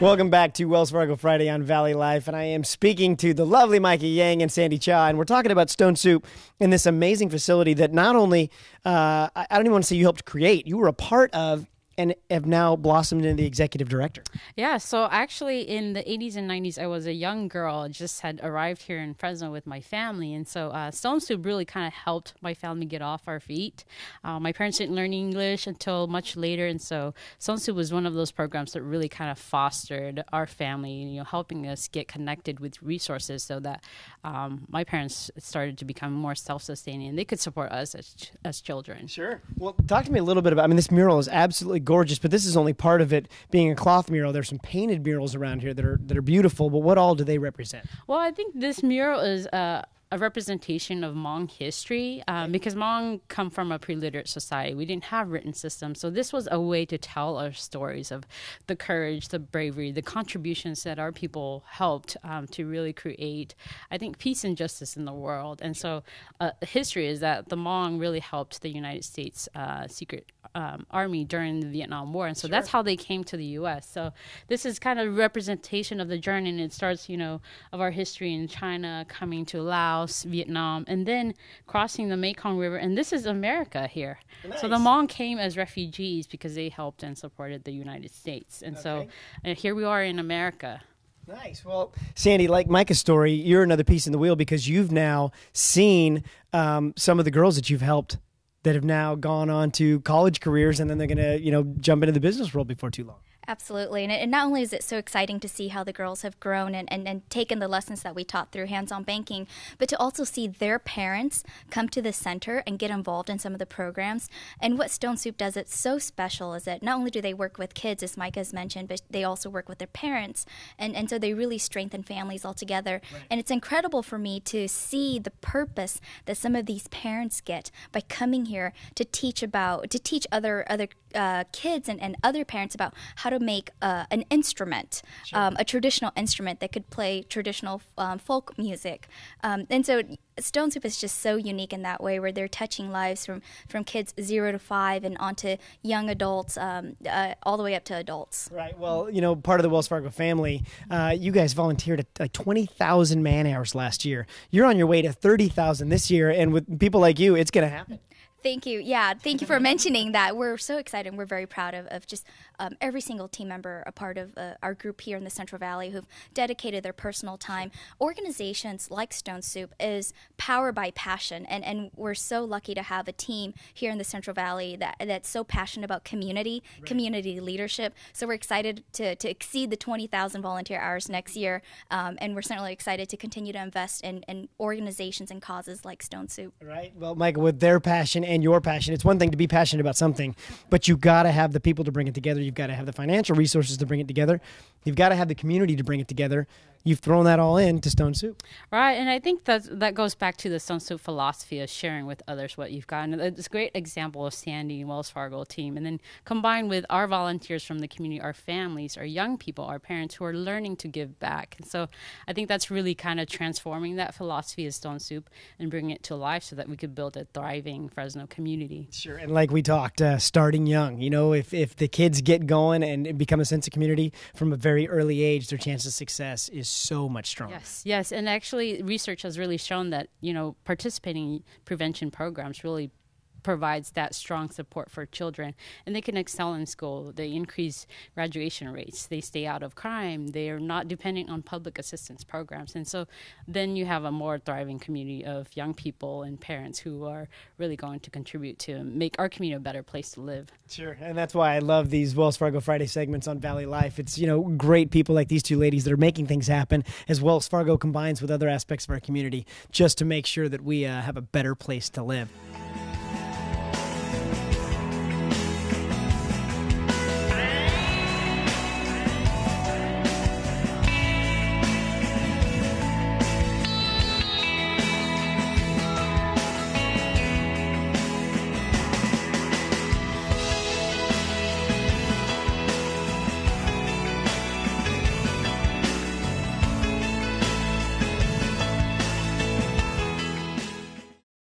Welcome back to Wells Fargo Friday on Valley Life, and I am speaking to the lovely Micah Yang and Sandy Cha, and we're talking about Stone Soup and this amazing facility that not only, I don't even want to say you helped create, you were a part of and have now blossomed into the executive director. Yeah, so actually in the 80s and 90s, I was a young girl, just had arrived here in Fresno with my family. And so Stone Soup really kind of helped my family get off our feet. My parents didn't learn English until much later. And so Stone Soup was one of those programs that really kind of fostered our family, helping us get connected with resources so that my parents started to become more self-sustaining and they could support us as children. Sure. Well, talk to me a little bit about, this mural is absolutely gorgeous, but this is only part of it being a cloth mural. There's some painted murals around here that are beautiful, but what all do they represent? Well, I think this mural is a representation of Hmong history because Hmong come from a pre-literate society. We didn't have written systems, so this was a way to tell our stories of the courage, the bravery, the contributions that our people helped to really create, I think, peace and justice in the world. And so history is that the Hmong really helped the United States secret army during the Vietnam War, and so that's how they came to the U.S. So this is kind of representation of the journey, and it starts, of our history in China, coming to Laos, Vietnam, and then crossing the Mekong River, and this is America here. Nice. So the Hmong came as refugees because they helped and supported the United States, and so here we are in America. Nice. Well, Sandy, like Micah's story, you're another piece in the wheel because you've now seen some of the girls that you've helped that have now gone on to college careers, and then they're going to, jump into the business world before too long. Absolutely. And not only is it so exciting to see how the girls have grown and taken the lessons that we taught through hands-on banking, but to also see their parents come to the center and get involved in some of the programs. And what Stone Soup does, it's so special, is that not only do they work with kids, as Micah has mentioned, but they also work with their parents. And so they really strengthen families all together. Right. And it's incredible for me to see the purpose that some of these parents get by coming here to teach other kids and other parents about how to make an instrument, a traditional instrument that could play traditional folk music. And so Stone Soup is just so unique in that way, where they're touching lives from kids 0 to 5 and onto young adults, all the way up to adults. Right. Well, part of the Wells Fargo family, you guys volunteered at like 20,000 man hours last year. You're on your way to 30,000 this year, and with people like you, it's going to happen. Thank you. Yeah, thank you for mentioning that. We're so excited. We're very proud of just every single team member, a part of our group here in the Central Valley, who've dedicated their personal time. Organizations like Stone Soup is powered by passion, and we're so lucky to have a team here in the Central Valley that's so passionate about community leadership. So we're excited to exceed the 20,000 volunteer hours next year, and we're certainly excited to continue to invest in organizations and causes like Stone Soup. Right. Well, Michael, with their passion and your passion, it's one thing to be passionate about something, but you've got to have the people to bring it together. You've got to have the financial resources to bring it together. You've got to have the community to bring it together. You've thrown that all into Stone Soup. Right, and I think that goes back to the Stone Soup philosophy of sharing with others what you've got. And it's a great example of Sandy and Wells Fargo team. And then combined with our volunteers from the community, our families, our young people, our parents who are learning to give back. And so I think that's really kind of transforming that philosophy of Stone Soup and bringing it to life so that we could build a thriving Fresno community. Sure, and like we talked, starting young. If the kids get going and become a sense of community from a very early age, their chance of success is so much stronger. Yes, and actually research has really shown that, participating in prevention programs really provides that strong support for children, and they can excel in school. They increase graduation rates. They stay out of crime. They are not dependent on public assistance programs. And so then you have a more thriving community of young people and parents who are really going to contribute to make our community a better place to live. Sure, and that's why I love these Wells Fargo Friday segments on Valley Life. It's, great people like these two ladies that are making things happen as Wells Fargo combines with other aspects of our community just to make sure that we have a better place to live.